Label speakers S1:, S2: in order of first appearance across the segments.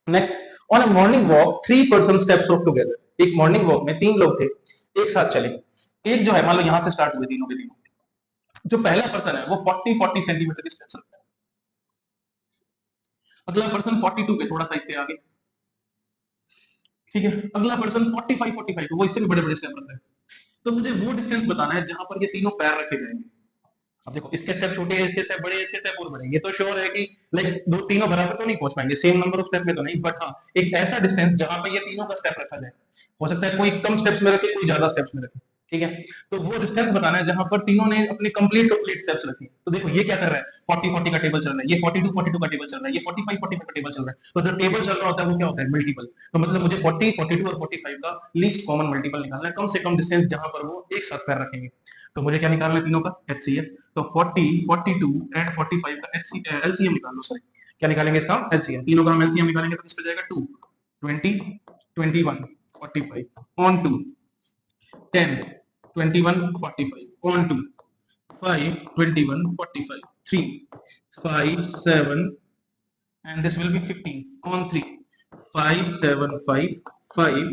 S1: Next, on a morning walk 3 person steps of together. एक morning walk में 3 लोग थे, एक साथ चले। एक जो है, मान लो यहां से स्टार्ट हुए तीनों के तीनों, जो पहला पर्सन है वो 40 सेंटीमीटर की स्टेप्स रखता है, अगला पर्सन 42 पे थोड़ा सा इससे आगे, ठीक है, अगला पर्सन 45 पे वो इससे भी बड़े बड़े स्टेप रखता है। तो मुझे वो डिस्टेंस बताना है जहां पर ये तीनों पैर रखे जाएंगे। अब देखो, इसके स्टेप छोटे हैं, इसके स्टेप बड़े हैं, इसके स्टेप और बड़े हैं, ये तो श्योर है कि लाइक दो तीनों बराबर तो नहीं पहुंच पाएंगे, सेम नंबर ऑफ स्टेप में तो नहीं, बट हाँ एक ऐसा डिस्टेंस जहां पे ये तीनों का स्टेप रखा जाए। हो सकता है कोई कम स्टेप्स में रखे, कोई ज्यादा स्टेप्स में रखे, ठीक है। तो वो डिस्टेंस बताना है जहां पर तीनों ने अपनी कंप्लीट स्टेप्स रखी। तो देखो ये क्या कर रहा है, 40 का टेबल चल रहा है, ये 42 का टेबल चल रहा है, ये 45 का टेबल चल रहा है। तो जो टेबल चल रहा होता है वो क्या होता है, मल्टीपल। तो मतलब मुझे 40, 42 और 45 का लीस्ट कॉमन मल्टीपल निकालना है, कम से कम डिस्टेंस जहां पर वो एक साथ पैर रखेंगे। तो मुझे क्या निकालना है, तीनों का एचसीएफ। तो 40, 42 एंड 45 का एलसीएम निकाल लो। सॉरी, क्या निकालेंगे इसका एलसीएम, तीनों का हम एलसीएम निकालेंगे तो किस पे जाएगा, 2, 20, 21, 45 on 2, 10, 21, 45 on 2, 5, 21, 45, 3, 5, 7, and this will be 15 on 3, 5, 7, 5, 5,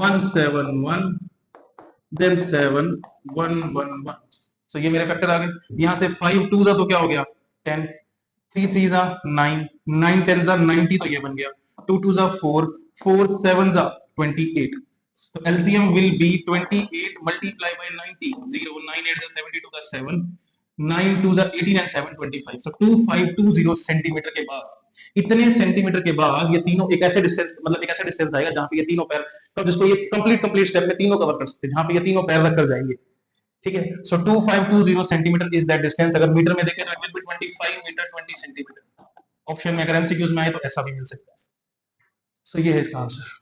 S1: 1, 7, 1, then 7, 1, 1, 1। So ये मेरे फैक्टर आ गए। यहाँ से 5 2 तो क्या हो गया 10, 3 3 9, 9 10 90, तो ये बन गया 2 2 4, 4 7 28। तो LCM will be 28 multiplied by 90, 0 9 8 72 का 7, 9 2 18 and 7 25। So 2520 सेंटीमीटर के बाद, इतने सेंटीमीटर के बाद ये तीनों एक ऐसे डिस्टेंस, मतलब एक ऐसा डिस्टेंस आएगा जहां पे ये तीनों पैर, तो जिसको ये कंप्लीट स्टेप में तीनों कवर कर सकते हैं, जहां पे ये तीनों पैर रख कर जाएंगे, ठीक है। So 2520 centimetre is that distance. अगर मीटर में देखें तो it will be 25 metre 20 centimetre. Option में अगर एमसीक्यूज में आए तो ऐसा भी मिल सकता है। सो ये है इसका आंसर।